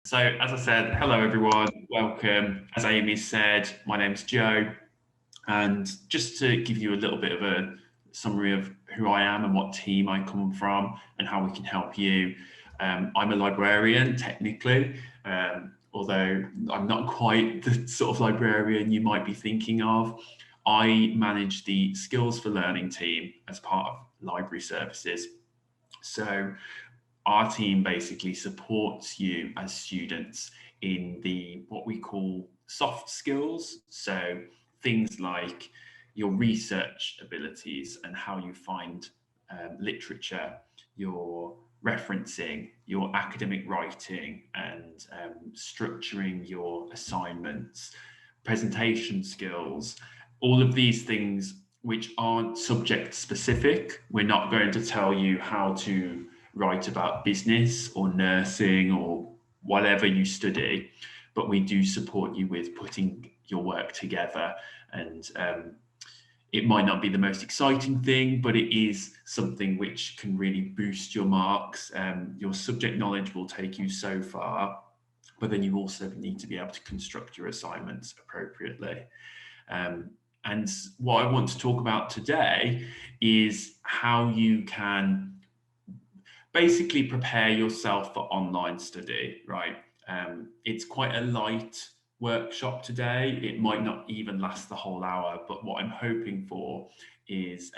So, as I said, hello everyone, welcome. As Amy said, my name's Joe, and just to give you a little bit of a summary of who I am and what team I come from and how we can help you. I'm a librarian, technically, although I'm not quite the sort of librarian you might be thinking of. I manage the Skills for Learning team as part of library services. So, our team basically supports you as students in the what we call soft skills. So things like your research abilities and how you find literature, your referencing, your academic writing, and structuring your assignments, presentation skills, all of these things which aren't subject specific. We're not going to tell you how to write about business or nursing or whatever you study, but we do support you with putting your work together. And it might not be the most exciting thing, but it is something which can really boost your marks. Your subject knowledge will take you so far, but then you also need to be able to construct your assignments appropriately. Um, and what I want to talk about today is how you can basically prepare yourself for online study, right? It's quite a light workshop today. It might not even last the whole hour, but what I'm hoping for is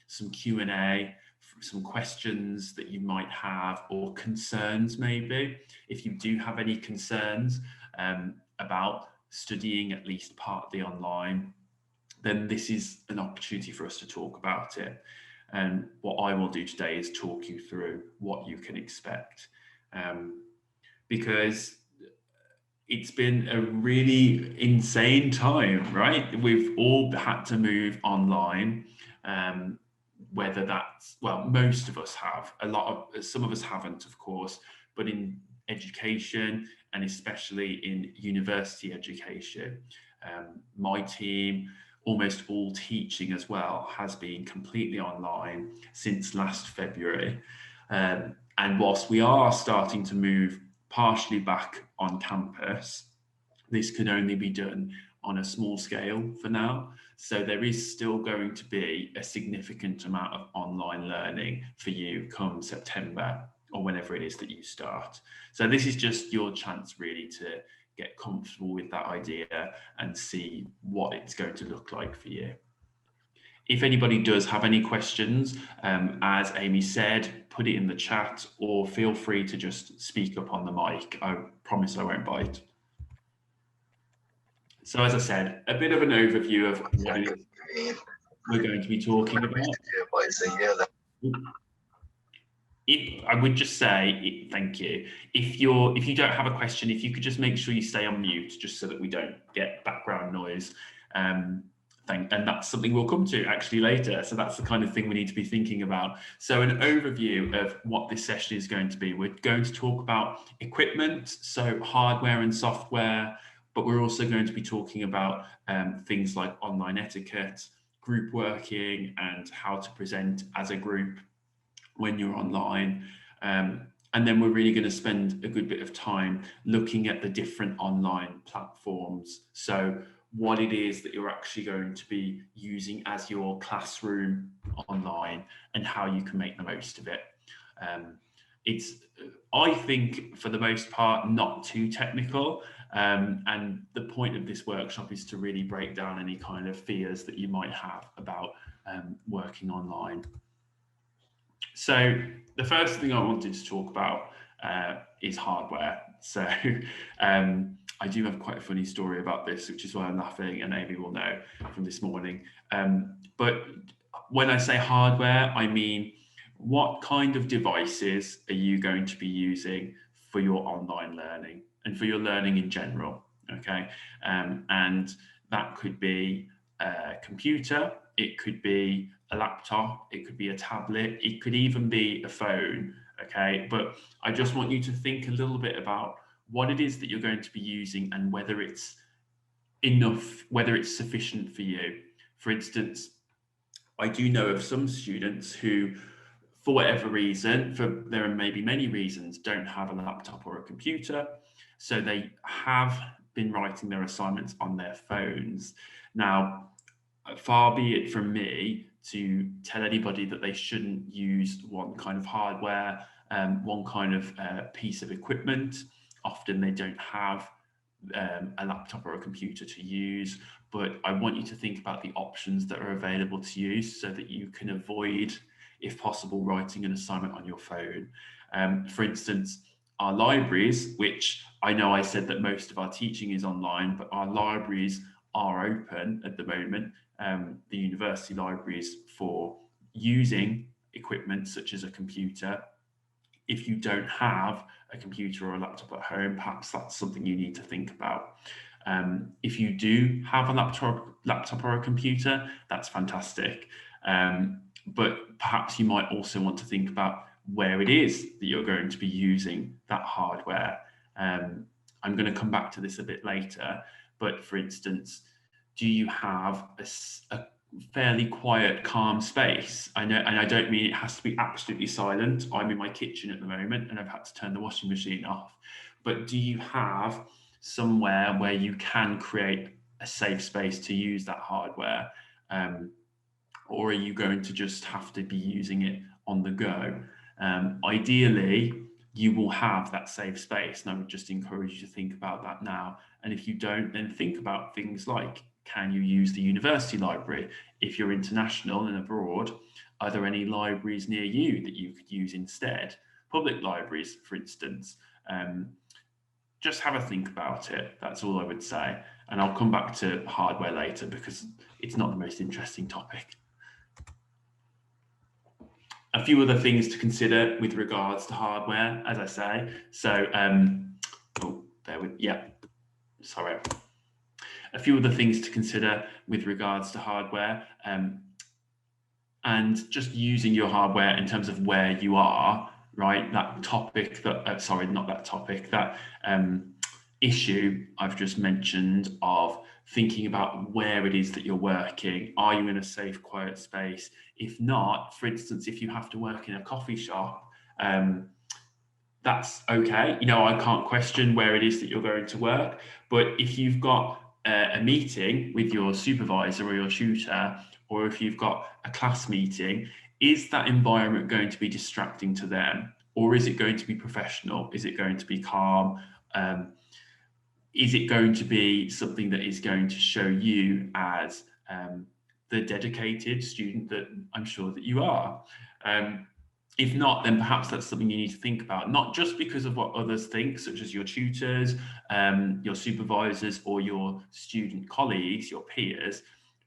some Q&A, some questions that you might have or concerns maybe. If you do have any concerns about studying at least partly online, then this is an opportunity for us to talk about it. And what I will do today is talk you through what you can expect. Because it's been a really insane time, right? We've all had to move online. Whether that's, well, most of us have, some of us haven't, of course, but in education and especially in university education, my team, almost all teaching as well, has been completely online since last February. And whilst we are starting to move partially back on campus, this can only be done on a small scale for now. So there is still going to be a significant amount of online learning for you come September or whenever it is that you start. So this is just your chance really to get comfortable with that idea and see what it's going to look like for you. If anybody does have any questions, as Amy said, put it in the chat or feel free to just speak up on the mic. I promise I won't bite. So as I said, a bit of an overview of what it is we're going to be talking about. I would just say thank you. If you don't have a question, if you could just make sure you stay on mute, just so that we don't get background noise. And that's something we'll come to actually later. So that's the kind of thing we need to be thinking about. So an overview of what this session is going to be. We're going to talk about equipment, so hardware and software, but we're also going to be talking about things like online etiquette, group working, and how to present as a group when you're online. And then we're really going to spend a good bit of time looking at the different online platforms. So what it is that you're actually going to be using as your classroom online and how you can make the most of it. It's, I think, for the most part, not too technical. And the point of this workshop is to really break down any kind of fears that you might have about working online. So the first thing I wanted to talk about is hardware. So I do have quite a funny story about this, which is why I'm laughing, and Amy will know from this morning. But when I say hardware, I mean, what kind of devices are you going to be using for your online learning and for your learning in general? Okay, and that could be a computer, it could be a laptop, it could be a tablet, it could even be a phone. Okay, but I just want you to think a little bit about what it is that you're going to be using and whether it's enough, whether it's sufficient for you. For instance, I do know of some students who, for whatever reason, there are maybe many reasons, don't have a laptop or a computer. So they have been writing their assignments on their phones. Now, far be it from me to tell anybody that they shouldn't use one kind of hardware, one kind of piece of equipment. Often they don't have a laptop or a computer to use, but I want you to think about the options that are available to you so that you can avoid, if possible, writing an assignment on your phone. For instance, our libraries, which I know I said that most of our teaching is online, but our libraries are open at the moment, the university libraries, for using equipment such as a computer. If you don't have a computer or a laptop at home, perhaps that's something you need to think about. If you do have a laptop or a computer, that's fantastic. But perhaps you might also want to think about where it is that you're going to be using that hardware. I'm going to come back to this a bit later, but for instance, do you have a fairly quiet, calm space? I know, and I don't mean it has to be absolutely silent. I'm in my kitchen at the moment and I've had to turn the washing machine off. But do you have somewhere where you can create a safe space to use that hardware? Or are you going to just have to be using it on the go? Ideally, you will have that safe space. And I would just encourage you to think about that now. And if you don't, then think about things like, can you use the university library? If you're international and abroad, are there any libraries near you that you could use instead? Public libraries, for instance. Just have a think about it. That's all I would say. And I'll come back to hardware later because it's not the most interesting topic. A few other things to consider with regards to hardware, as I say. So, sorry. A few other things to consider with regards to hardware, and just using your hardware in terms of where you are, right? That topic that, that issue I've just mentioned of thinking about where it is that you're working. Are you in a safe, quiet space? If not, for instance, if you have to work in a coffee shop, that's okay. You know, I can't question where it is that you're going to work, but if you've got a meeting with your supervisor or your tutor, or if you've got a class meeting, is that environment going to be distracting to them? Or is it going to be professional? Is it going to be calm? Is it going to be something that is going to show you as the dedicated student that I'm sure that you are? If not, then perhaps that's something you need to think about, not just because of what others think, such as your tutors, your supervisors, or your student colleagues, your peers,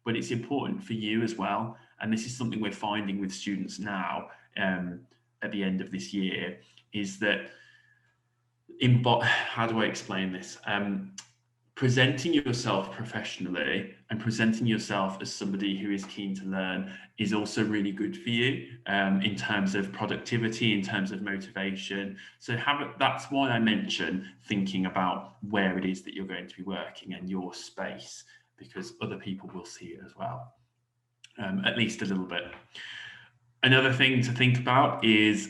but it's important for you as well. And this is something we're finding with students now at the end of this year, is that how do I explain this? Presenting yourself professionally and presenting yourself as somebody who is keen to learn is also really good for you in terms of productivity, in terms of motivation. So that's why I mention thinking about where it is that you're going to be working and your space, because other people will see it as well, at least a little bit. Another thing to think about is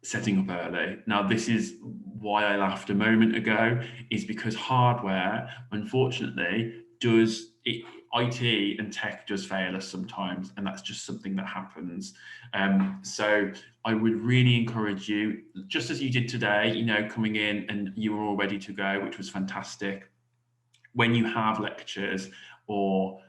setting up early. Now, this is why I laughed a moment ago, is because hardware, unfortunately, IT and tech does fail us sometimes, and that's just something that happens. So I would really encourage you, just as you did today, you know, coming in and you were all ready to go, which was fantastic. When you have lectures or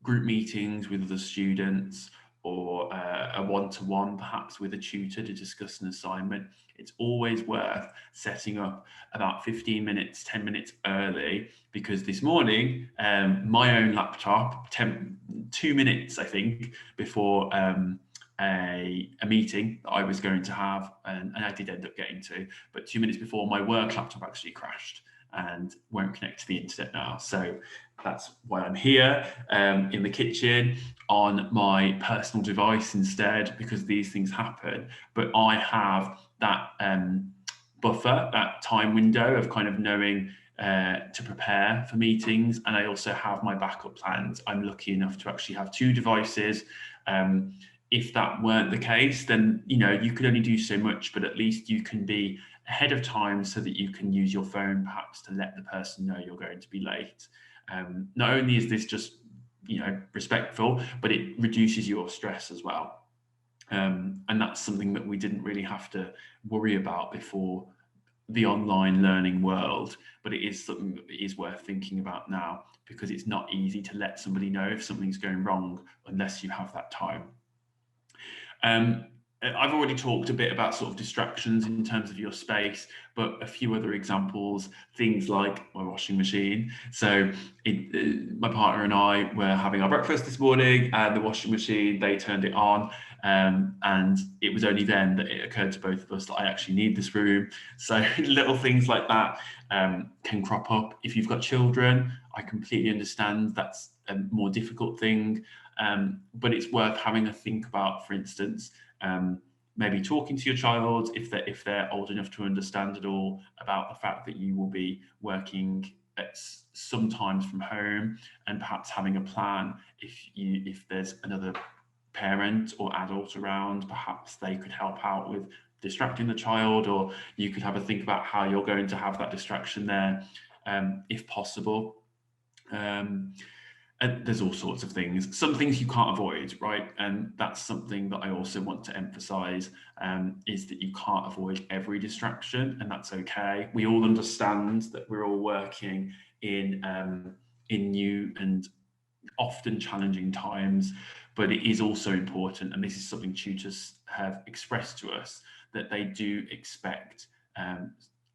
group meetings with other students, or a one-to-one perhaps with a tutor to discuss an assignment, it's always worth setting up about 15 minutes, 10 minutes early, because this morning, my own laptop, 2 minutes, I think, before a meeting that I was going to have, and I did end up getting to, but 2 minutes before, my work laptop actually crashed and won't connect to the internet now. So that's why I'm here in the kitchen on my personal device instead, because these things happen. But I have that buffer, that time window of kind of knowing to prepare for meetings. And I also have my backup plans. I'm lucky enough to actually have 2 devices if that weren't the case, then you could only do so much, but at least you can be ahead of time so that you can use your phone perhaps to let the person know you're going to be late. Not only is this just respectful, but it reduces your stress as well. And that's something that we didn't really have to worry about before the online learning world, but it is something that is worth thinking about now, because it's not easy to let somebody know if something's going wrong unless you have that time. I've already talked a bit about sort of distractions in terms of your space, but a few other examples, things like my washing machine. So my partner and I were having our breakfast this morning, and the washing machine, they turned it on, and it was only then that it occurred to both of us that I actually need this room. So little things like that can crop up. If you've got children, I completely understand that's a more difficult thing, but it's worth having a think about. For instance, maybe talking to your child, if they're old enough to understand it all, about the fact that you will be working sometimes from home, and perhaps having a plan. If there's another parent or adult around, perhaps they could help out with distracting the child, or you could have a think about how you're going to have that distraction there, if possible. And there's all sorts of things. Some things you can't avoid, right? And that's something that I also want to emphasize, is that you can't avoid every distraction, and that's okay. We all understand that we're all working in new and often challenging times, but it is also important, and this is something tutors have expressed to us, that they do expect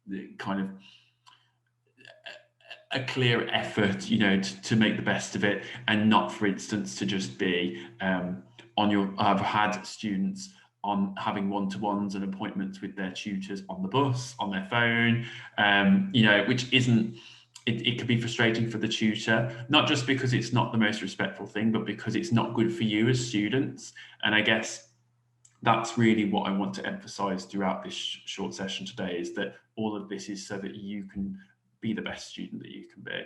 the kind of a clear effort, to make the best of it, and not, for instance, to just be I've had students on having one-to-ones and appointments with their tutors on the bus, on their phone, which isn't, it could be frustrating for the tutor, not just because it's not the most respectful thing, but because it's not good for you as students. And I guess that's really what I want to emphasize throughout this short session today, is that all of this is so that you can be the best student that you can be.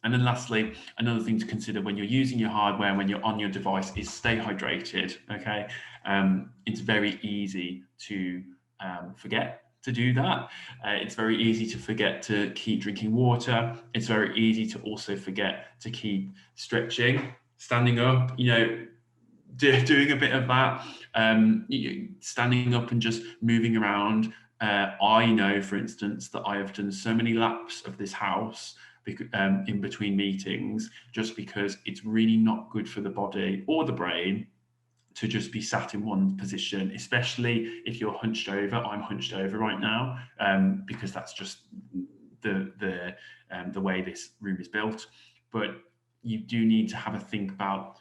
And then lastly, another thing to consider when you're using your hardware, when you're on your device, is stay hydrated, okay? It's very easy to forget to do that. It's very easy to forget to keep drinking water. It's very easy to also forget to keep stretching, standing up, doing a bit of that, standing up and just moving around. I know, for instance, that I have done so many laps of this house in between meetings, just because it's really not good for the body or the brain to just be sat in one position, especially if you're hunched over. I'm hunched over right now, because that's just the way this room is built. But you do need to have a think about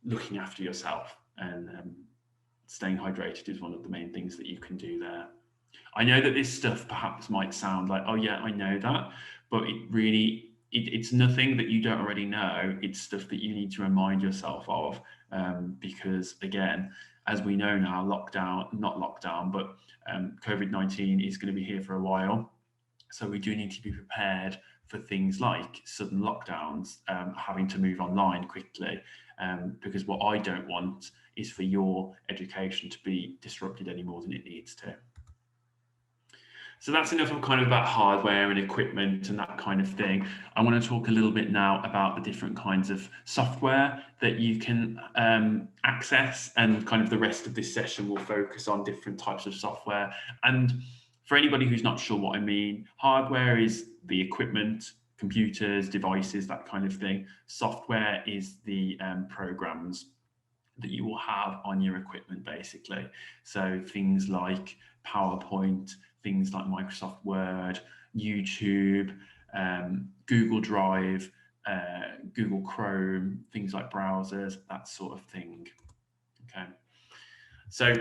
looking after yourself, and staying hydrated is one of the main things that you can do there. I know that this stuff perhaps might sound like, oh yeah, I know that, but it's nothing that you don't already know. It's stuff that you need to remind yourself of, because again, as we know now, COVID-19 is going to be here for a while. So we do need to be prepared for things like sudden lockdowns, having to move online quickly, because what I don't want is for your education to be disrupted any more than it needs to. So that's enough of kind of about hardware and equipment and that kind of thing. I want to talk a little bit now about the different kinds of software that you can access, and kind of the rest of this session will focus on different types of software. And for anybody who's not sure what I mean, hardware is the equipment, computers, devices, that kind of thing. Software is the programs that you will have on your equipment, basically. So things like PowerPoint, things like Microsoft Word, YouTube, Google Drive, Google Chrome, things like browsers, that sort of thing. Okay, so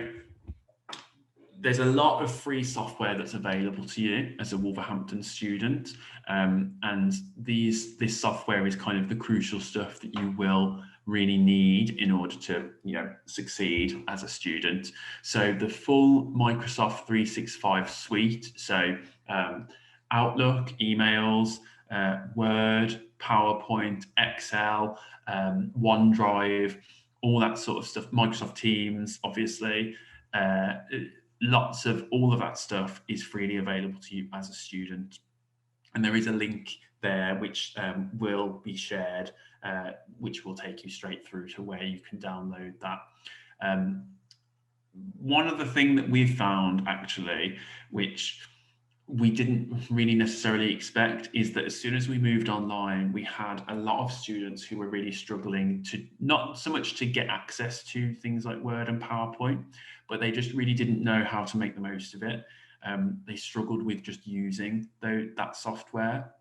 there's a lot of free software that's available to you as a Wolverhampton student, and this software is kind of the crucial stuff that you will really need in order to succeed as a student. So the full Microsoft 365 suite, so Outlook, emails, Word, PowerPoint, Excel, OneDrive, all that sort of stuff. Microsoft Teams, obviously, lots of all of that stuff is freely available to you as a student. And there is a link there which will be shared, which will take you straight through to where you can download that. One of the things that we've found, actually, which we didn't really necessarily expect, is that as soon as we moved online, we had a lot of students who were really struggling to, not so much to get access to things like Word and PowerPoint, but they just really didn't know how to make the most of it. They struggled with just using that software,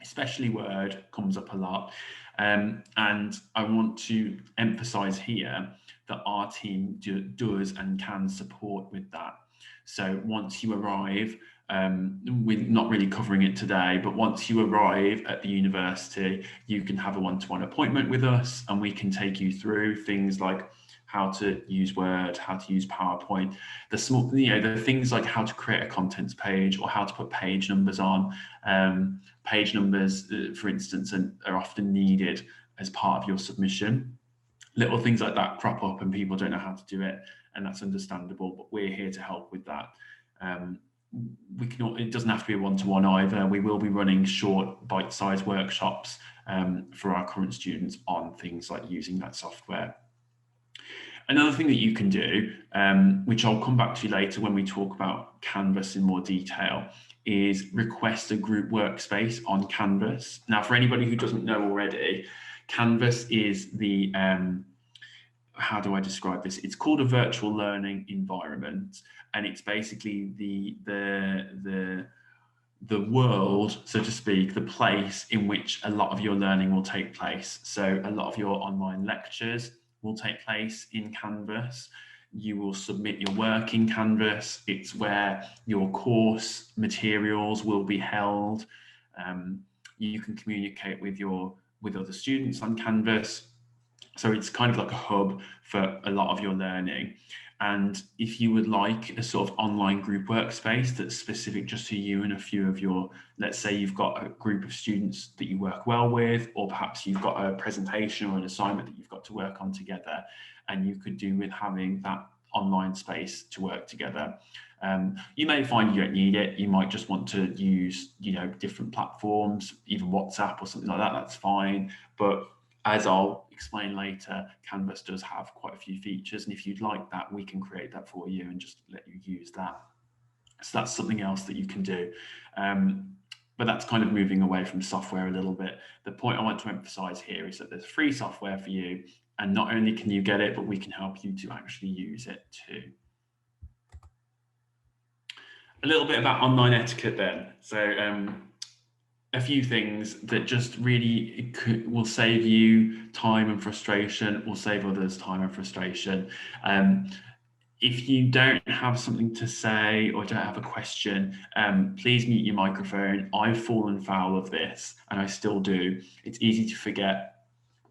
especially Word comes up a lot. And I want to emphasize here that our team does and can support with that. So once you arrive, we're not really covering it today, but once you arrive at the university, you can have a one-to-one appointment with us, and we can take you through things like how to use Word, how to use PowerPoint, the things like how to create a contents page or how to put page numbers on. Page numbers, for instance, are often needed as part of your submission. Little things like that crop up and people don't know how to do it, and that's understandable, but we're here to help with that. It doesn't have to be a one-to-one either. We will be running short bite-sized workshops for our current students on things like using that software. Another thing that you can do, which I'll come back to later when we talk about Canvas in more detail, is request a group workspace on Canvas. Now, for anybody who doesn't know already, Canvas is the, how do I describe this? It's called a virtual learning environment, and it's basically the world, so to speak, the place in which a lot of your learning will take place. So a lot of your online lectures will take place in Canvas. You will submit your work in Canvas. It's where your course materials will be held. You can communicate with other students on Canvas. So it's kind of like a hub for a lot of your learning. And if you would like a sort of online group workspace that's specific just to you and a few of your, let's say you've got a group of students that you work well with, or perhaps you've got a presentation or an assignment that you've got to work on together, and you could do with having that online space to work together. You may find you don't need it. You might just want to use, different platforms, even WhatsApp or something like that. That's fine. But as I'll explain later, Canvas does have quite a few features, and if you'd like that, we can create that for you and just let you use that. So that's something else that you can do. But that's kind of moving away from software a little bit. The point I want to emphasize here is that there's free software for you, and not only can you get it, but we can help you to actually use it too. A little bit about online etiquette then. So a few things that just really will save you time and frustration, will save others time and frustration. If you don't have something to say or don't have a question, please mute your microphone. I've fallen foul of this, and I still do. It's easy to forget,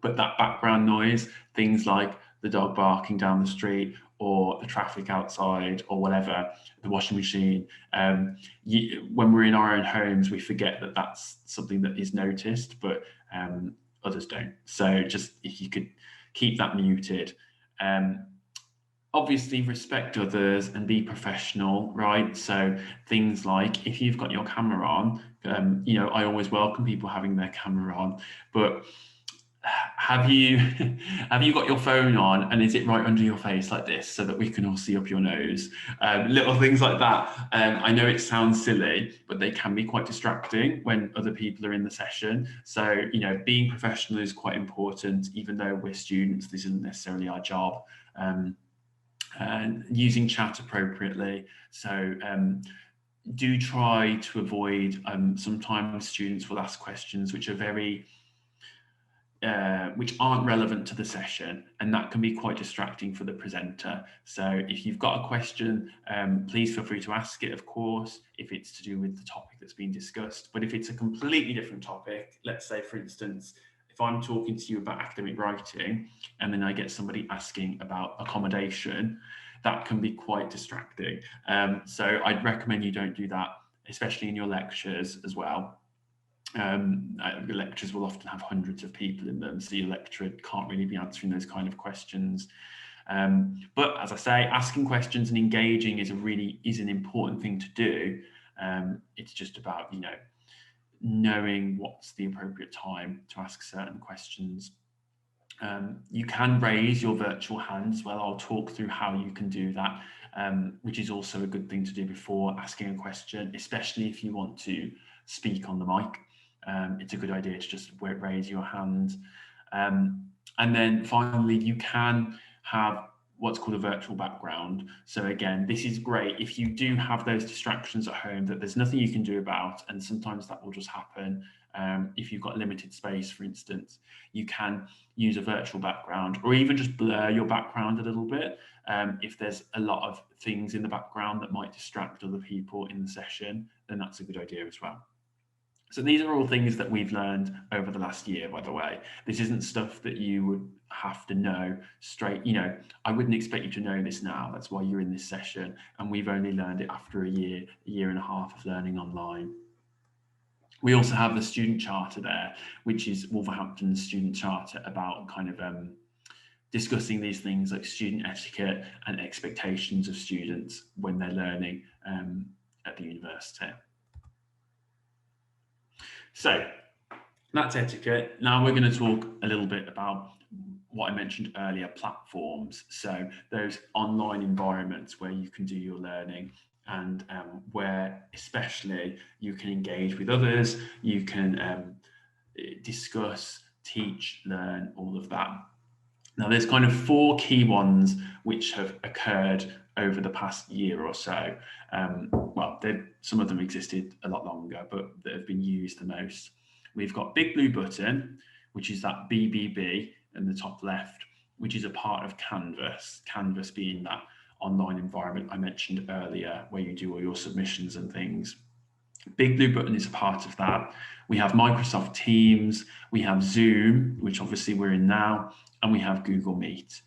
but that background noise, things like the dog barking down the street or the traffic outside or whatever, the washing machine, when we're in our own homes, we forget that that's something that is noticed, but others don't. So just if you could keep that muted. Obviously respect others and be professional, right? So things like if you've got your camera on, I always welcome people having their camera on, but have you got your phone on and is it right under your face like this so that we can all see up your nose? Little things like that. I know it sounds silly, but they can be quite distracting when other people are in the session. So, being professional is quite important, even though we're students, this isn't necessarily our job. And using chat appropriately. So do try to avoid, sometimes students will ask questions which are which aren't relevant to the session, and that can be quite distracting for the presenter. So if you've got a question, please feel free to ask it, of course, if it's to do with the topic that's being discussed. But if it's a completely different topic, let's say, for instance, if I'm talking to you about academic writing and then I get somebody asking about accommodation, that can be quite distracting. So I'd recommend you don't do that, especially in your lectures as well. Lectures will often have hundreds of people in them, so your lecturer can't really be answering those kind of questions. But as I say, asking questions and engaging is an important thing to do. It's just about, knowing what's the appropriate time to ask certain questions. You can raise your virtual hand as well. I'll talk through how you can do that, which is also a good thing to do before asking a question, especially if you want to speak on the mic. It's a good idea to just raise your hand. And then finally, you can have what's called a virtual background. So again, this is great if you do have those distractions at home that there's nothing you can do about, and sometimes that will just happen. If you've got limited space, for instance, you can use a virtual background, or even just blur your background a little bit if there's a lot of things in the background that might distract other people in the session, then that's a good idea as well. So these are all things that we've learned over the last year, by the way. This isn't stuff that you would have to know straight. I wouldn't expect you to know this now. That's why you're in this session. And we've only learned it after a year and a half of learning online. We also have the student charter there, which is Wolverhampton's student charter, about kind of discussing these things like student etiquette and expectations of students when they're learning at the university. So that's etiquette. Now we're going to talk a little bit about what I mentioned earlier, platforms. So those online environments where you can do your learning, and where especially you can engage with others, you can discuss, teach, learn, all of that. Now there's kind of 4 key ones which have occurred over the past year or so. Well, some of them existed a lot longer, but that have been used the most. We've got Big Blue Button, which is that BBB in the top left, which is a part of Canvas. Canvas being that online environment I mentioned earlier, where you do all your submissions and things. Big Blue Button is a part of that. We have Microsoft Teams, we have Zoom, which obviously we're in now, and we have Google Meet.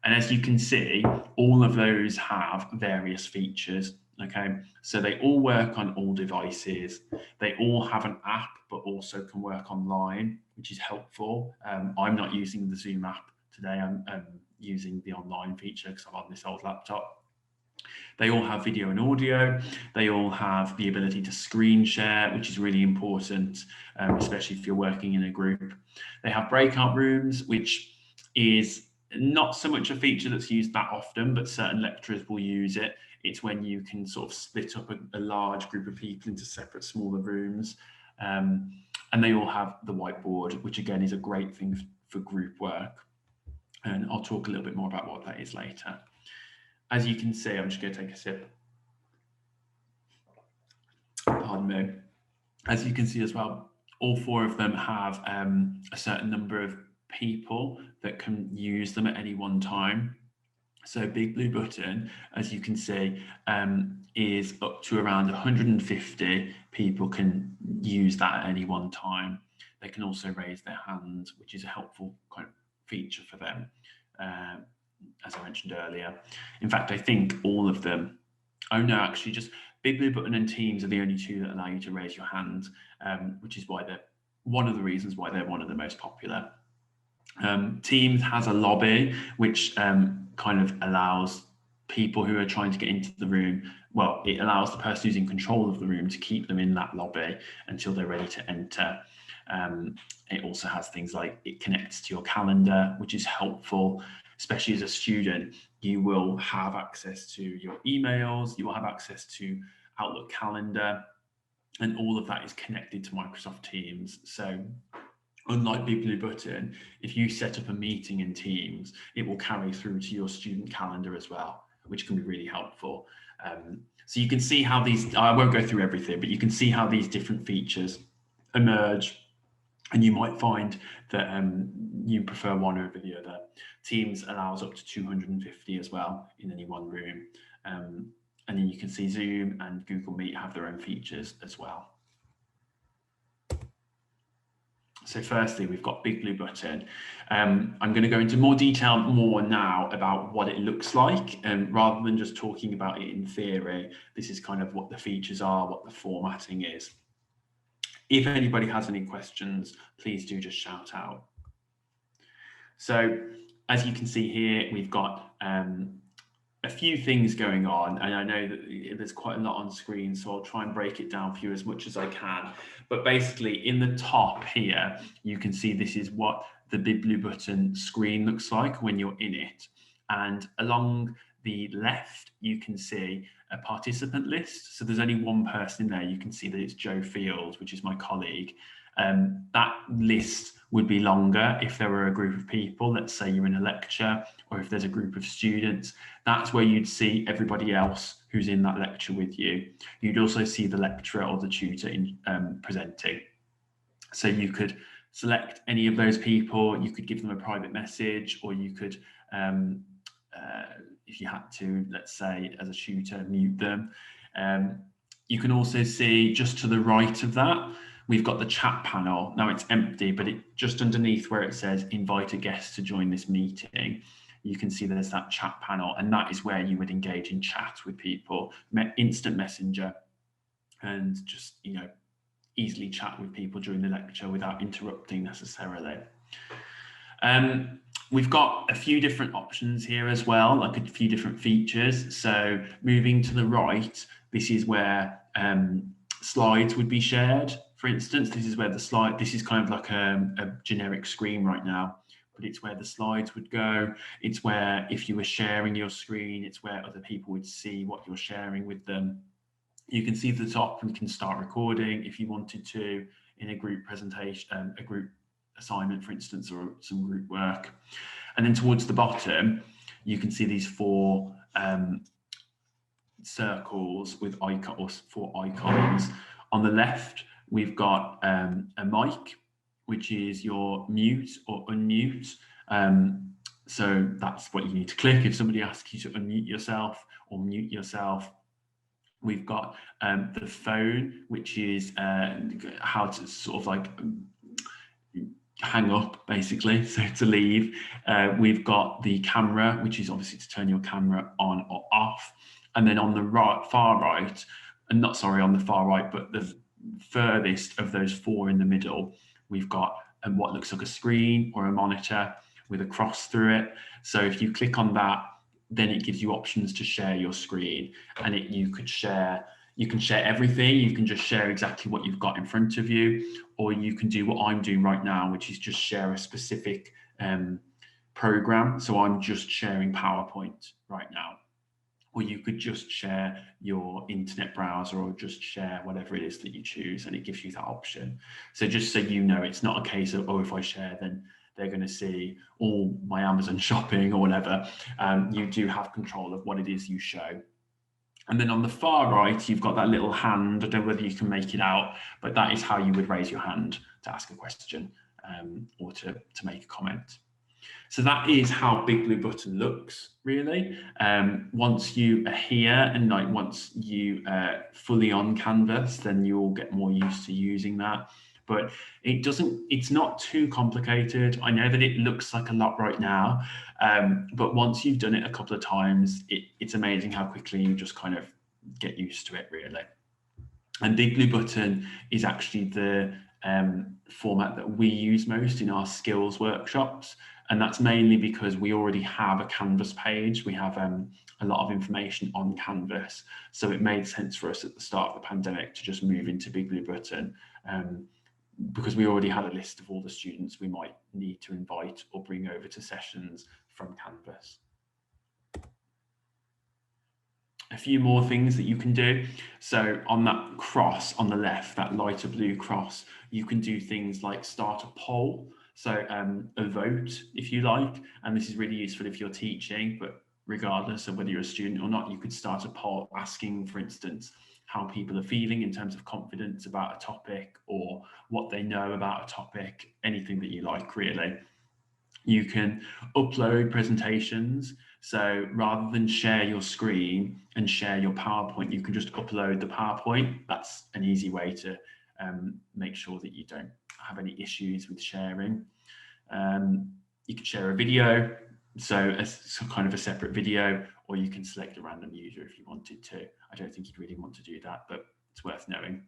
And as you can see, all of those have various features. Okay, so they all work on all devices. They all have an app, but also can work online, which is helpful. I'm not using the Zoom app today. I'm using the online feature because I'm on this old laptop. They all have video and audio. They all have the ability to screen share, which is really important, especially if you're working in a group. They have breakout rooms, which is not so much a feature that's used that often, but certain lecturers will use it. It's when you can sort of split up a large group of people into separate, smaller rooms. And they all have the whiteboard, which again is a great thing for group work. And I'll talk a little bit more about what that is later. As you can see, I'm just going to take a sip. Pardon me. As you can see as well, all 4 of them have a certain number of people that can use them at any one time. So Big Blue Button, as you can see, is up to around 150 people can use that at any one time. They can also raise their hands, which is a helpful kind of feature for them, as I mentioned earlier. In fact, I think all of them, actually just Big Blue Button and Teams are the only 2 that allow you to raise your hand, which is why they're one of the reasons why they're one of the most popular. Teams has a lobby, which kind of allows people who are trying to get into the room, well, it allows the person who's in control of the room to keep them in that lobby until they're ready to enter. It also has things like it connects to your calendar, which is helpful, especially as a student. You will have access to your emails, you will have access to Outlook calendar, and all of that is connected to Microsoft Teams. So unlike Big Blue Button, if you set up a meeting in Teams, it will carry through to your student calendar as well, which can be really helpful. So you can see how these, I won't go through everything, but you can see how these different features emerge, and you might find that you prefer one over the other. Teams allows up to 250 as well in any one room. And then you can see Zoom and Google Meet have their own features as well. So firstly, we've got Big Blue Button. I'm going to go into more detail now about what it looks like, rather than just talking about it in theory. This is kind of what the features are, what the formatting is. If anybody has any questions, please do just shout out. So as you can see here, we've got a few things going on, and I know that there's quite a lot on screen, so I'll try and break it down for you as much as I can. But basically in the top here, you can see this is what the big blue button screen looks like when you're in it. And along the left, you can see a participant list. So there's only one person in there. You can see that it's Joe Field, which is my colleague. That list would be longer if there were a group of people. Let's say you're in a lecture, or if there's a group of students. That's where you'd see everybody else who's in that lecture with you. You'd also see the lecturer or the tutor presenting. So you could select any of those people, you could give them a private message, or you could, if you had to, let's say as a tutor, mute them. You can also see just to the right of that, we've got the chat panel. Now it's empty, but just underneath where it says invite a guest to join this meeting, you can see there's that chat panel, and that is where you would engage in chat with people, instant messenger, and just, easily chat with people during the lecture without interrupting necessarily. We've got a few different options here as well, like a few different features. So moving to the right, this is where slides would be shared. For instance, this is where this is kind of like a generic screen right now, but it's where the slides would go. It's where, if you were sharing your screen, it's where other people would see what you're sharing with them. You can see at the top, we can start recording if you wanted to in a group presentation, a group assignment, for instance, or some group work. And then towards the bottom, you can see these four circles with icons, 4 icons. On the left, we've got a mic, which is your mute or unmute. So that's what you need to click if somebody asks you to unmute yourself or mute yourself. We've got the phone, which is how to sort of like hang up, basically, so to leave. We've got the camera, which is obviously to turn your camera on or off. And then on the far right, and not sorry, on the far right, but the furthest of those 4 in the middle, we've got what looks like a screen or a monitor with a cross through it. So if you click on that, then it gives you options to share your screen, and you can share everything. You can just share exactly what you've got in front of you, or you can do what I'm doing right now, which is just share a specific program. So I'm just sharing PowerPoint right now, or you could just share your internet browser, or just share whatever it is that you choose, and it gives you that option. So just so you know, it's not a case of, oh, if I share, then they're going to see all my Amazon shopping or whatever. You do have control of what it is you show. And then on the far right, you've got that little hand. I don't know whether you can make it out, but that is how you would raise your hand to ask a question or to make a comment. So that is how Big Blue Button looks, really. Once you are here, and like once you fully on Canvas, then you'll get more used to using that. But it's not too complicated. I know that it looks like a lot right now, but once you've done it a couple of times, it's amazing how quickly you just kind of get used to it, really. And Big Blue Button is actually the format that we use most in our skills workshops. And that's mainly because we already have a Canvas page. We have a lot of information on Canvas. So it made sense for us at the start of the pandemic to just move into Big Blue Button, because we already had a list of all the students we might need to invite or bring over to sessions from Canvas. A few more things that you can do. So on that cross on the left, that lighter blue cross, you can do things like start a poll. So a vote, if you like, and this is really useful if you're teaching, but regardless of whether you're a student or not, you could start a poll asking, for instance, how people are feeling in terms of confidence about a topic, or what they know about a topic, anything that you like, really. You can upload presentations. So rather than share your screen and share your PowerPoint, you can just upload the PowerPoint. That's an easy way to make sure that you don't have any issues with sharing. You can share a video, so as kind of a separate video, or you can select a random user if you wanted to. I don't think you'd really want to do that, but it's worth knowing.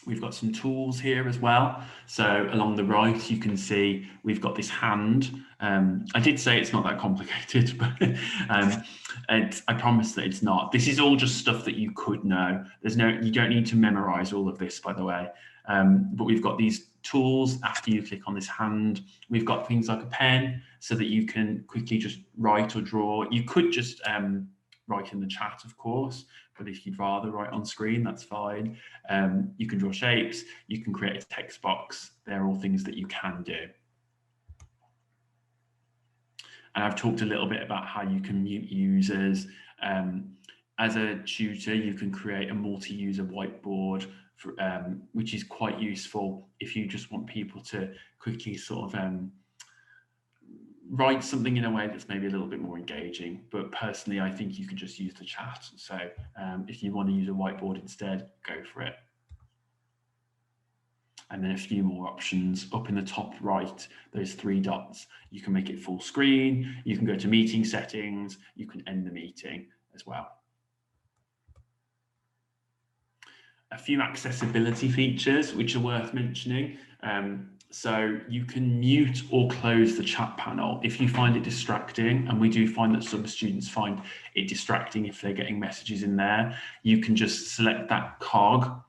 We've got some tools here as well. So along the right, you can see we've got this hand. I did say it's not that complicated, but I promise that it's not. This is all just stuff that you could know. You don't need to memorize all of this, by the way. But we've got these tools after you click on this hand. We've got things like a pen so that you can quickly just write or draw. You could just write in the chat, of course, but if you'd rather write on screen, that's fine. You can draw shapes, you can create a text box. They're all things that you can do. And I've talked a little bit about how you can mute users. As a tutor, you can create a multi-user whiteboard, which is quite useful if you just want people to quickly sort of write something in a way that's maybe a little bit more engaging. But personally, I think you could just use the chat. So if you want to use a whiteboard instead, go for it. And then a few more options up in the top right, those 3 dots. You can make it full screen, you can go to meeting settings, you can end the meeting as well. A few accessibility features which are worth mentioning. So you can mute or close the chat panel if you find it distracting, and we do find that some students find it distracting if they're getting messages in there. You can just select that cog,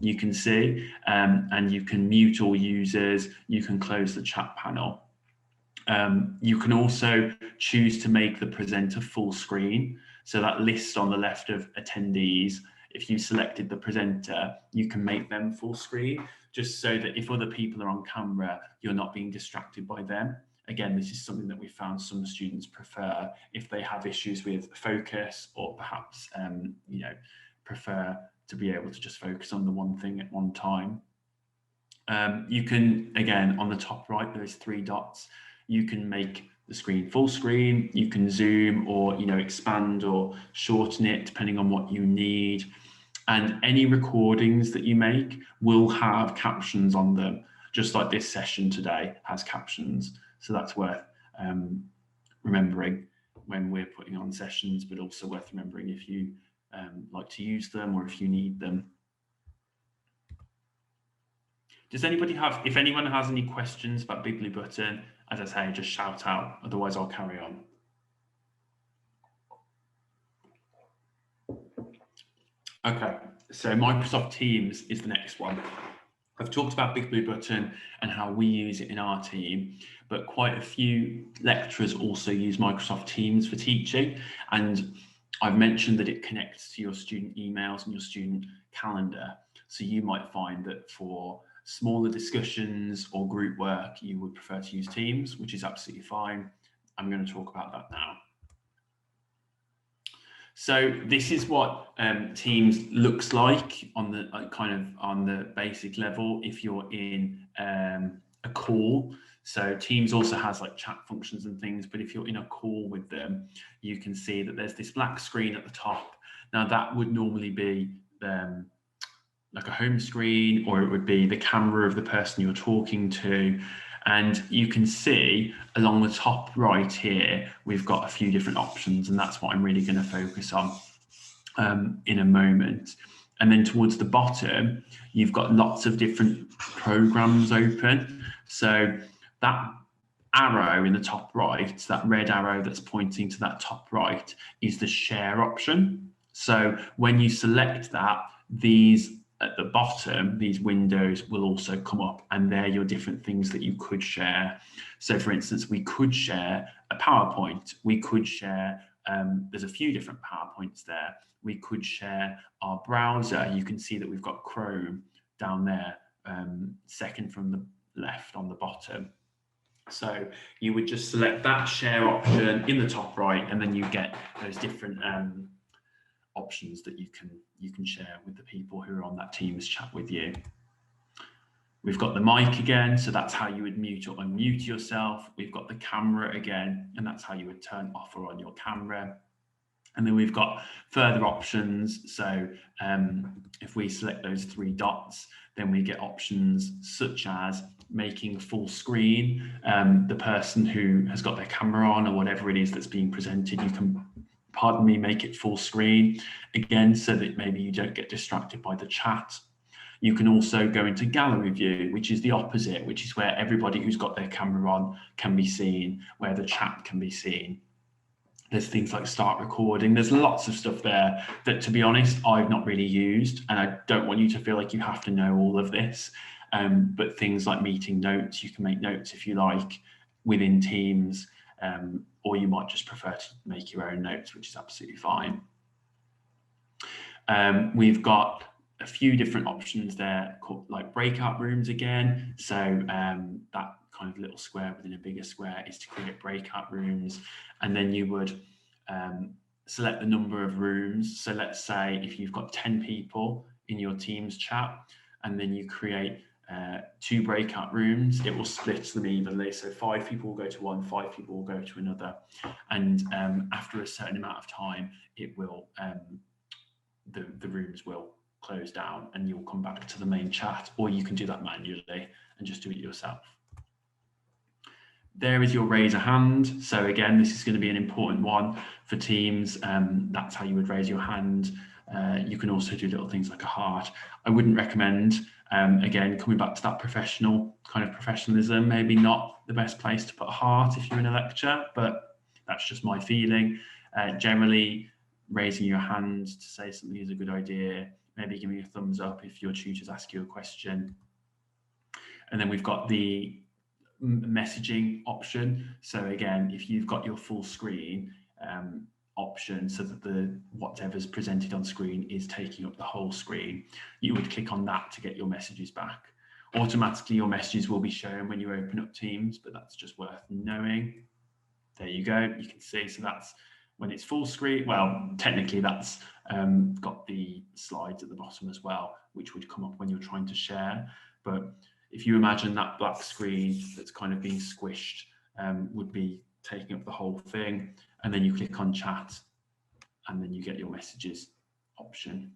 you can see, and you can mute all users, you can close the chat panel. You can also choose to make the presenter full screen. So that list on the left of attendees, if you selected the presenter, you can make them full screen, just so that if other people are on camera, you're not being distracted by them. Again, this is something that we found some students prefer if they have issues with focus, or perhaps prefer to be able to just focus on the one thing at one time. You can, again, on the top right, those 3 dots, you can make the screen full screen, you can zoom or expand or shorten it depending on what you need. And any recordings that you make will have captions on them, just like this session today has captions. So that's worth remembering when we're putting on sessions, but also worth remembering if you like to use them or if you need them. Does anybody if anyone has any questions about Big Blue Button, as I say, just shout out, otherwise I'll carry on. Okay, so Microsoft Teams is the next one. I've talked about Big Blue Button and how we use it in our team, but quite a few lecturers also use Microsoft Teams for teaching. And I've mentioned that it connects to your student emails and your student calendar. So you might find that for smaller discussions or group work, you would prefer to use Teams, which is absolutely fine. I'm going to talk about that now. So this is what Teams looks like on the on the basic level if you're in a call. So Teams also has like chat functions and things, but if you're in a call with them, you can see that there's this black screen at the top. Now that would normally be like a home screen, or it would be the camera of the person you're talking to. And you can see along the top right here, we've got a few different options, and that's what I'm really going to focus on in a moment. And then towards the bottom, you've got lots of different programs open. So that arrow in the top right, that red arrow that's pointing to that top right, is the share option. So when you select that, these at the bottom, these windows will also come up, and they're your different things that you could share. So for instance, we could share a PowerPoint. We could share, there's a few different PowerPoints there. We could share our browser. You can see that we've got Chrome down there, second from the left on the bottom. So you would just select that share option in the top right, and then you get those different options that you can share with the people who are on that Teams chat with you. We've got the mic again, so that's how you would mute or unmute yourself. We've got the camera again, and that's how you would turn off or on your camera. And then we've got further options. So if we select those 3 dots, then we get options such as making full screen. The person who has got their camera on or whatever it is that's being presented, you can, make it full screen again, so that maybe you don't get distracted by the chat. You can also go into gallery view, which is the opposite, which is where everybody who's got their camera on can be seen, where the chat can be seen. There's things like start recording. There's lots of stuff there that, to be honest, I've not really used, and I don't want you to feel like you have to know all of this. But things like meeting notes, you can make notes if you like within Teams, or you might just prefer to make your own notes, which is absolutely fine. We've got a few different options there, called like breakout rooms again. So that kind of little square within a bigger square is to create breakout rooms. And then you would select the number of rooms. So let's say if you've got 10 people in your Teams chat, and then you create 2 breakout rooms, it will split them evenly. So 5 people will go to one, 5 people will go to another. And after a certain amount of time, it will the rooms will close down and you'll come back to the main chat, or you can do that manually and just do it yourself. There is your raise a hand. So again, this is going to be an important one for Teams. That's how you would raise your hand. You can also do little things like a heart. I wouldn't recommend, again, coming back to that professional kind of professionalism, maybe not the best place to put a heart if you're in a lecture, but that's just my feeling. Generally, raising your hand to say something is a good idea, maybe giving a thumbs up if your tutors ask you a question. And then we've got the messaging option. So again, if you've got your full screen option so that the whatever's presented on screen is taking up the whole screen, you would click on that to get your messages back. Automatically, your messages will be shown when you open up Teams, but that's just worth knowing. There you go, you can see, so that's when it's full screen. Well, technically that's got the slides at the bottom as well, which would come up when you're trying to share. But if you imagine that black screen that's kind of being squished would be taking up the whole thing, and then you click on chat and then you get your messages option.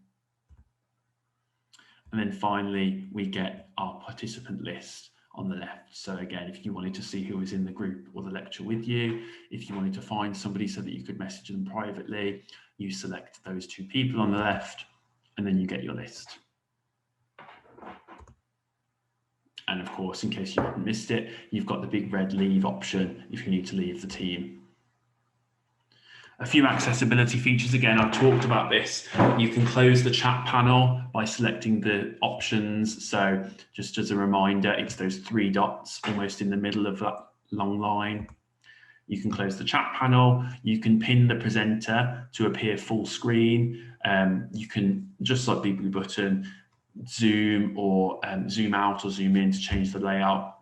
And then finally, we get our participant list on the left. So again, if you wanted to see who was in the group or the lecture with you, if you wanted to find somebody so that you could message them privately, you select those 2 people on the left, and then you get your list. And of course, in case you haven't missed it, you've got the big red leave option if you need to leave the team. A few accessibility features. Again, I've talked about this. You can close the chat panel by selecting the options. So just as a reminder, it's those 3 dots almost in the middle of that long line. You can close the chat panel. You can pin the presenter to appear full screen. You can, just like Big Blue Button, zoom or zoom out or zoom in to change the layout.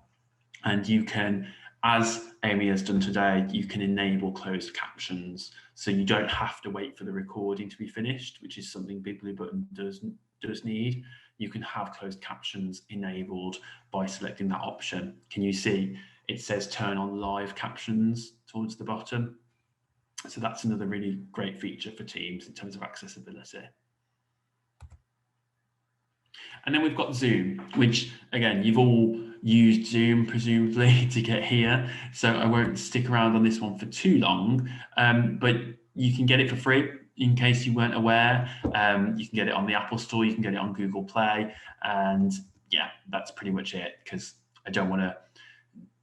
And you can, as Amy has done today, you can enable closed captions. So you don't have to wait for the recording to be finished, which is something Big Blue Button does need. You can have closed captions enabled by selecting that option. Can you see it says turn on live captions towards the bottom? So that's another really great feature for Teams in terms of accessibility. And then we've got Zoom, which again, you've all used Zoom presumably to get here. So I won't stick around on this one for too long, but you can get it for free in case you weren't aware. You can get it on the Apple Store, you can get it on Google Play. And yeah, that's pretty much it, because I don't want to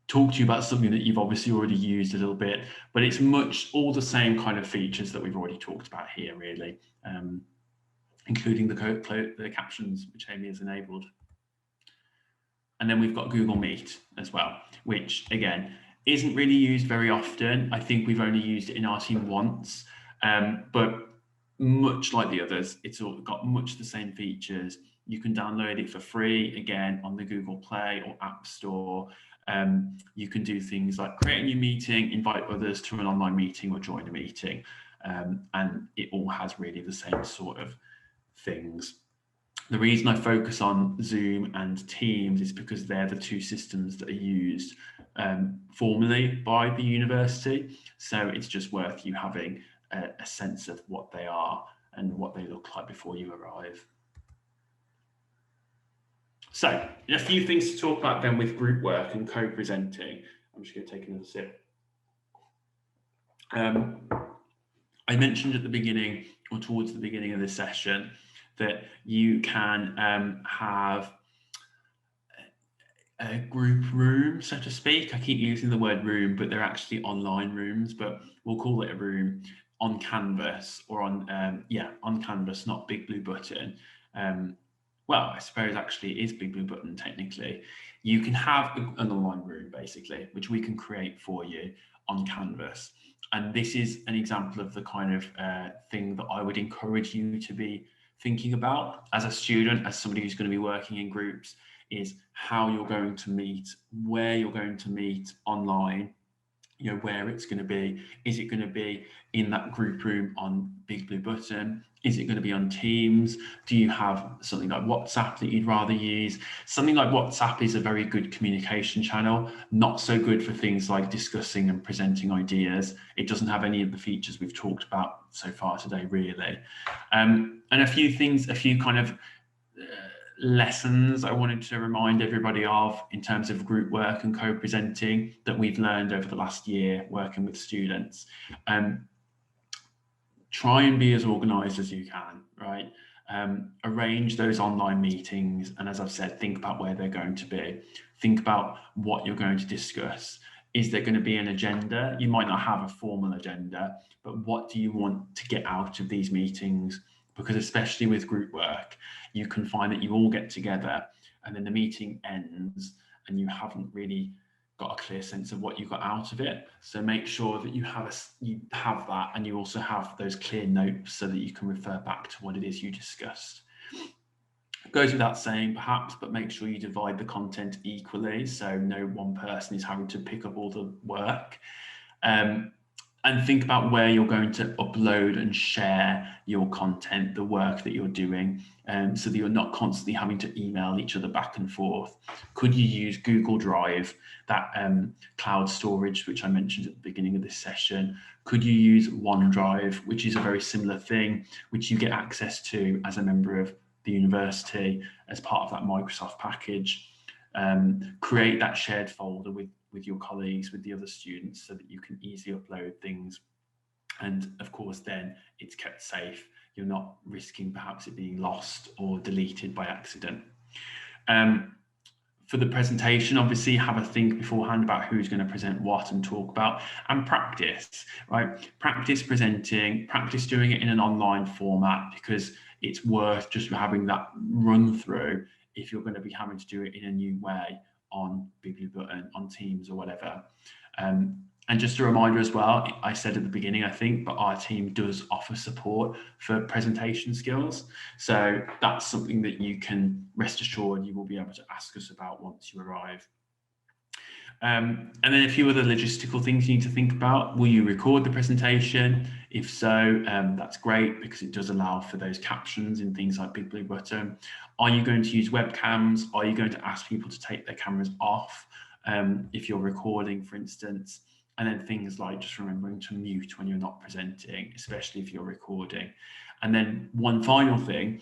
talk to you about something that you've obviously already used a little bit, but it's much all the same kind of features that we've already talked about here, really. Including the captions, which Amy has enabled. And then we've got Google Meet as well, which again, isn't really used very often. I think we've only used it in our team once, but much like the others, it's all got much the same features. You can download it for free, again, on the Google Play or App Store. You can do things like create a new meeting, invite others to an online meeting or join a meeting. And it all has really the same sort of things. The reason I focus on Zoom and Teams is because they're the 2 systems that are used formally by the university. So it's just worth you having a sense of what they are and what they look like before you arrive. So a few things to talk about then with group work and co-presenting. I'm just going to take another sip. I mentioned at the beginning, or towards the beginning of this session, that you can have a group room, so to speak. I keep using the word room, but they're actually online rooms, but we'll call it a room on Canvas, or on, on Canvas, not Big Blue Button. Well, I suppose actually it is Big Blue Button technically. You can have an online room basically, which we can create for you on Canvas. And this is an example of the kind of thing that I would encourage you to be thinking about as a student, as somebody who's going to be working in groups, is how you're going to meet, where you're going to meet online, where it's going to be. Is it going to be in that group room on Big Blue Button? Is it going to be on Teams? Do you have something like WhatsApp that you'd rather use? Something like WhatsApp is a very good communication channel, not so good for things like discussing and presenting ideas. It doesn't have any of the features we've talked about so far today, really. And a few kind of lessons I wanted to remind everybody of in terms of group work and co-presenting that we've learned over the last year working with students. Try and be as organised as you can, right? Arrange those online meetings, and as I've said, think about where they're going to be. Think about what you're going to discuss. Is there going to be an agenda? You might not have a formal agenda, but what do you want to get out of these meetings? Because especially with group work, you can find that you all get together and then the meeting ends and you haven't really got a clear sense of what you got out of it. So make sure that you have that, and you also have those clear notes so that you can refer back to what it is you discussed. It goes without saying perhaps, but make sure you divide the content equally so no one person is having to pick up all the work. And think about where you're going to upload and share your content, the work that you're doing, so that you're not constantly having to email each other back and forth. Could you use Google Drive, that cloud storage, which I mentioned at the beginning of this session? Could you use OneDrive, which is a very similar thing, which you get access to as a member of the university as part of that Microsoft package? Create that shared folder with your colleagues, with the other students, so that you can easily upload things. And of course, then it's kept safe. You're not risking perhaps it being lost or deleted by accident. For the presentation, obviously have a think beforehand about who's going to present what and talk about, and practice, right? Practice presenting, practice doing it in an online format, because it's worth just having that run through if you're going to be having to do it in a new way on Big Blue Button, on Teams or whatever. And just a reminder as well, I said at the beginning, I think, but our team does offer support for presentation skills. So that's something that you can rest assured you will be able to ask us about once you arrive. And then a few other logistical things you need to think about. Will you record the presentation? If so, that's great, because it does allow for those captions in things like Big Blue Button. Are you going to use webcams? Are you going to ask people to take their cameras off if you're recording, for instance? And then things like just remembering to mute when you're not presenting, especially if you're recording. And then one final thing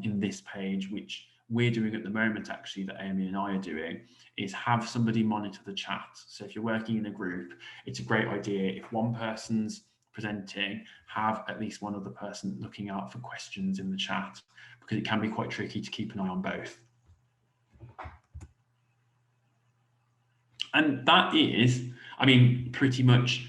in this page, which we're doing at the moment, actually, that Amy and I are doing, is have somebody monitor the chat. So if you're working in a group, it's a great idea. If one person's presenting, have at least one other person looking out for questions in the chat, because it can be quite tricky to keep an eye on both. And that is, I mean, pretty much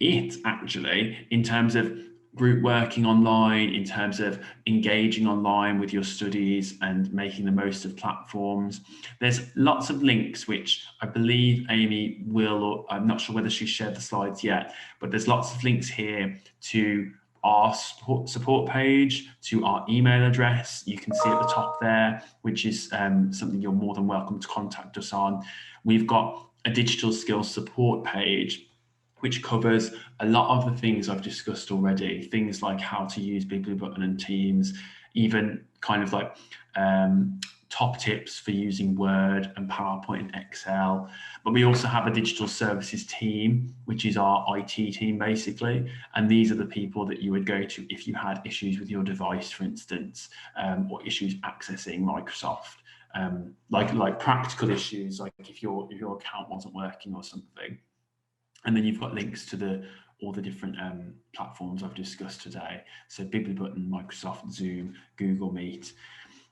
it, actually, in terms of group working online, in terms of engaging online with your studies and making the most of platforms. There's lots of links, which I believe Amy will, or I'm not sure whether she's shared the slides yet, but there's lots of links here to our support page, to our email address. You can see at the top there, which is something you're more than welcome to contact us on. We've got a digital skills support page, which covers a lot of the things I've discussed already, things like how to use Big Blue Button and Teams, even kind of like top tips for using Word and PowerPoint and Excel. But we also have a digital services team, which is our IT team, basically. And these are the people that you would go to if you had issues with your device, for instance, or issues accessing Microsoft. Like practical issues, like if your account wasn't working or something. And then you've got links to the all the different platforms I've discussed today. So Biblibutton, Microsoft, Zoom, Google Meet.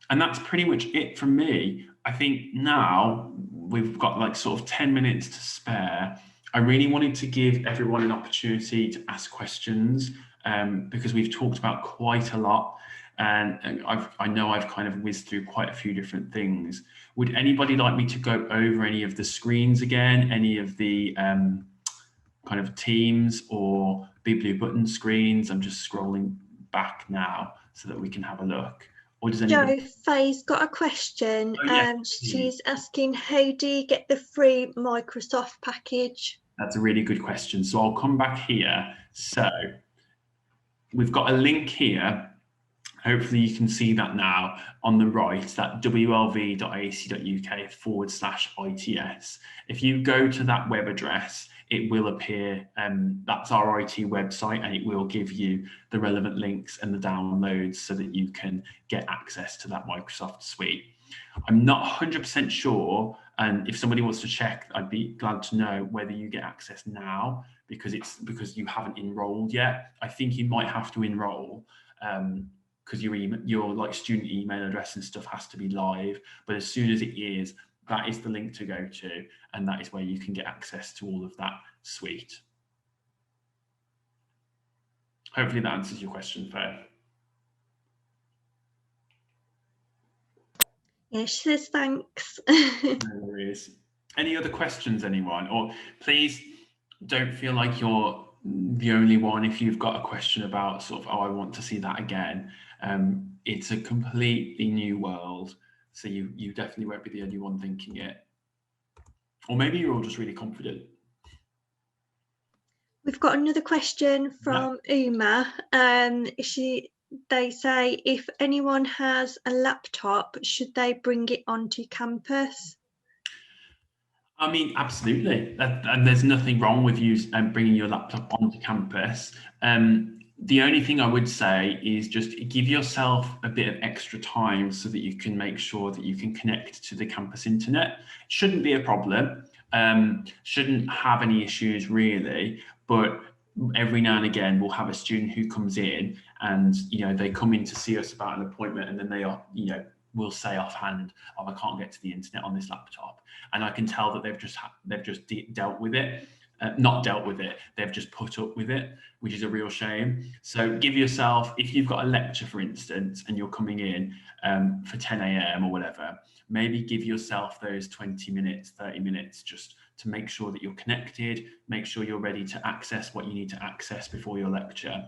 And that's pretty much it from me. I think now we've got like sort of 10 minutes to spare. I really wanted to give everyone an opportunity to ask questions because we've talked about quite a lot. And I know I've kind of whizzed through quite a few different things. Would anybody like me to go over any of the screens again, any of the kind of Teams or Biblibutton screens? I'm just scrolling back now so that we can have a look. Or does anybody... Jo, Faye's got a question. Oh, yeah. She's asking, how do you get the free Microsoft package? That's a really good question. So I'll come back here. So we've got a link here. Hopefully you can see that now on the right, that wlv.ac.uk/ITS. If you go to that web address, it will appear, that's our IT website, and it will give you the relevant links and the downloads so that you can get access to that Microsoft suite. I'm not 100% sure, and if somebody wants to check, I'd be glad to know whether you get access now because you haven't enrolled yet. I think you might have to enroll because your like student email address and stuff has to be live. But as soon as it is, that is the link to go to, and that is where you can get access to all of that suite. Hopefully that answers your question, Faye. Yeah, she says thanks. No worries. Any other questions, anyone? Or please don't feel like you're the only one if you've got a question about sort of, oh, I want to see that again. It's a completely new world, so you definitely won't be the only one thinking it. Or maybe you're all just really confident. We've got another question from Uma. They say, if anyone has a laptop, should they bring it onto campus? I mean, absolutely. And there's nothing wrong with you bringing your laptop onto campus. The only thing I would say is just give yourself a bit of extra time so that you can make sure that you can connect to the campus internet. It shouldn't be a problem. Shouldn't have any issues really, but every now and again we'll have a student who comes in and they come in to see us about an appointment, and then they are will say offhand, oh, I can't get to the internet on this laptop, and I can tell that they've just dealt with it. Not dealt with it, they've just put up with it, which is a real shame. So give yourself, if you've got a lecture, for instance, and you're coming in for 10 a.m. or whatever, maybe give yourself those 20 minutes, 30 minutes, just to make sure that you're connected, make sure you're ready to access what you need to access before your lecture.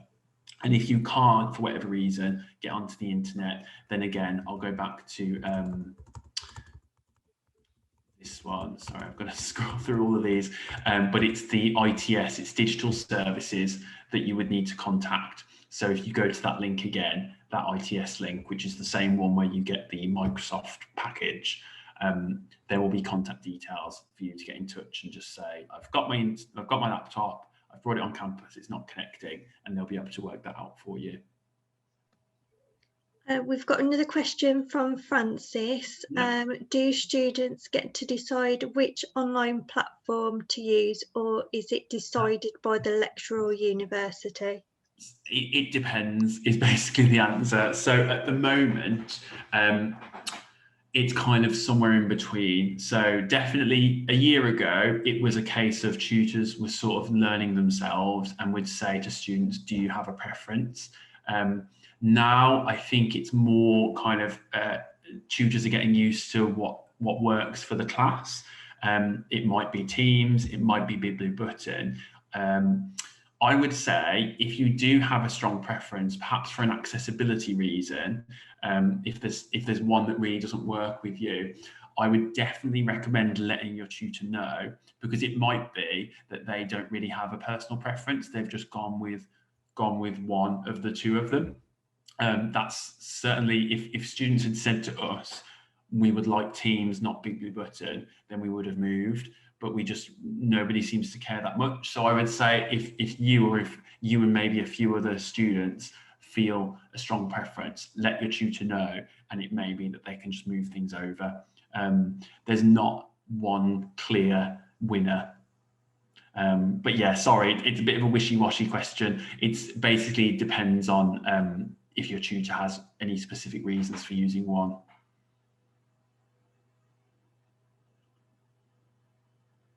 And if you can't, for whatever reason, get onto the internet, then again, I'll go back to this one. Sorry, I'm going to scroll through all of these, but it's the ITS, it's digital services that you would need to contact. So if you go to that link again, that ITS link, which is the same one where you get the Microsoft package, there will be contact details for you to get in touch and just say, I've got my laptop, I've brought it on campus, it's not connecting, and they'll be able to work that out for you. We've got another question from Francis. Yeah. Do students get to decide which online platform to use, or is it decided by the lecturer or university? It depends, is basically the answer. So at the moment, it's kind of somewhere in between. So definitely a year ago, it was a case of tutors were sort of learning themselves and would say to students, do you have a preference? Now, I think it's more kind of tutors are getting used to what works for the class. It might be Teams, it might be Biblibutton. I would say if you do have a strong preference, perhaps for an accessibility reason, if there's one that really doesn't work with you, I would definitely recommend letting your tutor know, because it might be that they don't really have a personal preference. They've just gone with one of the two of them. That's certainly, if students had said to us, we would like Teams, not Biblibutton, then we would have moved. But nobody seems to care that much. So I would say if you and maybe a few other students feel a strong preference, let your tutor know, and it may be that they can just move things over. There's not one clear winner. But yeah, sorry, it's a bit of a wishy-washy question. It's basically depends on if your tutor has any specific reasons for using one.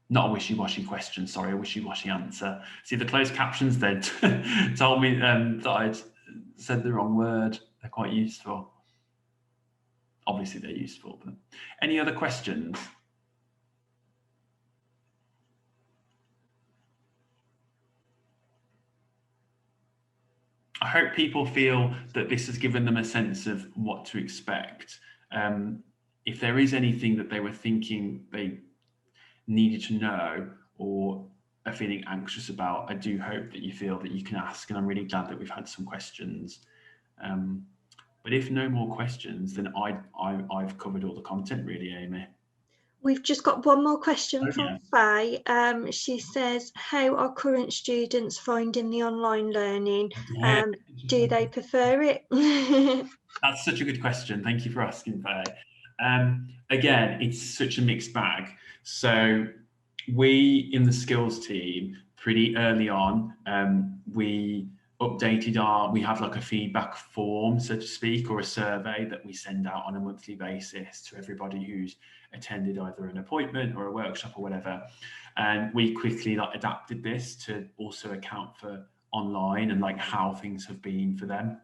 Not a wishy-washy question, sorry, a wishy-washy answer. See, the closed captions then told me that I'd said the wrong word. They're quite useful. Obviously, they're useful, but any other questions? I hope people feel that this has given them a sense of what to expect. If there is anything that they were thinking they needed to know or are feeling anxious about, I do hope that you feel that you can ask, and I'm really glad that we've had some questions. But if no more questions, then I've covered all the content really, Amy. We've just got one more question from Faye. She says, how are current students finding the online learning? Do they prefer it? That's such a good question. Thank you for asking, Faye. Again, it's such a mixed bag. So we in the skills team, pretty early on, we updated we have like a feedback form, so to speak, or a survey that we send out on a monthly basis to everybody who's attended either an appointment or a workshop or whatever. And we quickly adapted this to also account for online and like how things have been for them.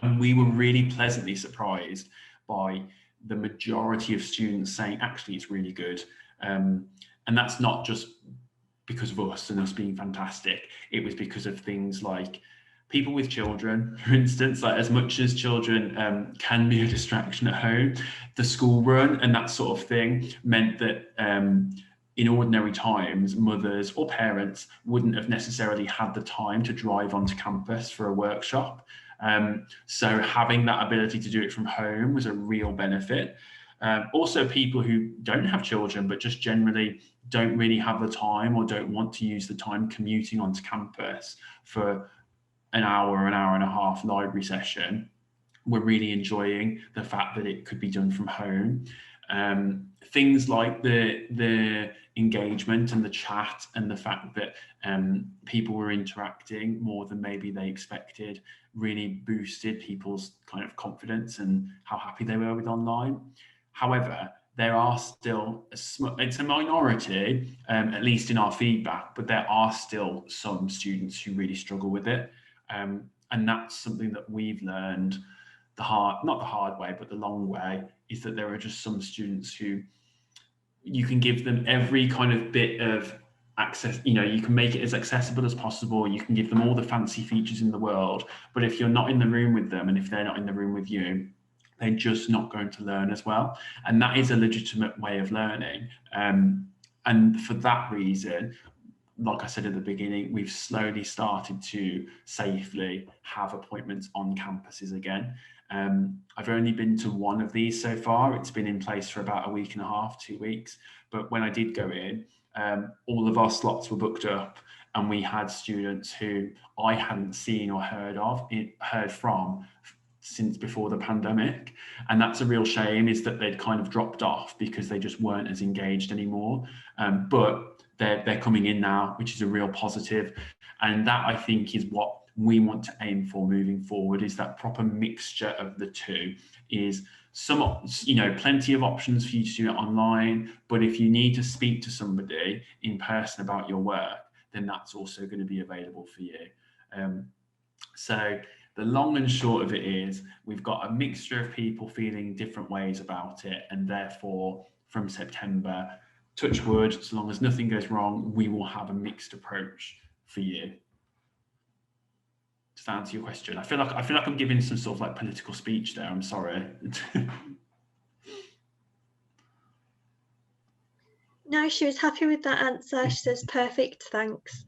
And we were really pleasantly surprised by the majority of students saying, actually, it's really good. And that's not just because of us and us being fantastic. It was because of things like people with children, for instance, like as much as children can be a distraction at home, the school run and that sort of thing meant that in ordinary times, mothers or parents wouldn't have necessarily had the time to drive onto campus for a workshop. So having that ability to do it from home was a real benefit. Also, people who don't have children, but just generally don't really have the time or don't want to use the time commuting onto campus for an hour and a half library session, were really enjoying the fact that it could be done from home. Things like the engagement and the chat and the fact that people were interacting more than maybe they expected really boosted people's kind of confidence and how happy they were with online. However, there are still, it's a minority, at least in our feedback, but there are still some students who really struggle with it. And that's something that we've learned not the hard way, but the long way, is that there are just some students who you can give them every kind of bit of access, you can make it as accessible as possible, you can give them all the fancy features in the world, but if you're not in the room with them and if they're not in the room with you, they're just not going to learn as well. And that is a legitimate way of learning. And for that reason, like I said at the beginning, we've slowly started to safely have appointments on campuses again. I've only been to one of these so far. It's been in place for about a week and a half, 2 weeks. But when I did go in, all of our slots were booked up, and we had students who I hadn't seen or heard from since before the pandemic. And that's a real shame, is that they'd kind of dropped off because they just weren't as engaged anymore. But they're coming in now, which is a real positive. And that, I think, is what we want to aim for moving forward, is that proper mixture of the two. Is plenty of options for you to do it online, but if you need to speak to somebody in person about your work, then that's also going to be available for you. So the long and short of it is, we've got a mixture of people feeling different ways about it, and therefore from September, touch wood, as long as nothing goes wrong, we will have a mixed approach for you. Does that answer your question? I feel like I'm giving some sort of like political speech there. I'm sorry. No, she was happy with that answer. She says, perfect, thanks.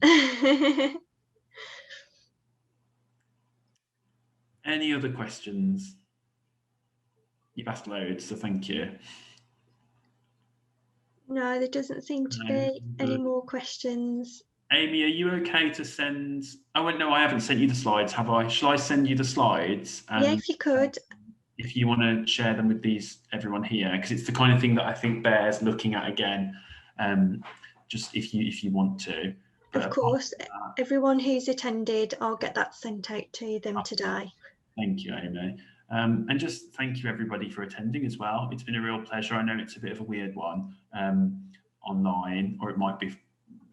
Any other questions? You've asked loads, so thank you. No, there doesn't seem to be any more questions. Amy, are you okay to send? Oh, no, I haven't sent you the slides, have I? Shall I send you the slides? Yeah, if you could. If you want to share them with everyone here, because it's the kind of thing that I think bears looking at again, just if you want to. Of course, everyone who's attended, I'll get that sent out to them today. Thank you, Amy. And just thank you everybody for attending as well. It's been a real pleasure. I know it's a bit of a weird one online, or it might be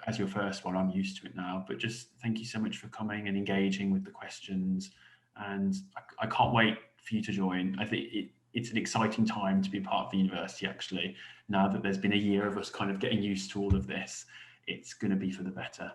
as your first one. I'm used to it now, but just thank you so much for coming and engaging with the questions. And I can't wait for you to join. I think it's an exciting time to be part of the university, actually. Now that there's been a year of us kind of getting used to all of this, it's going to be for the better.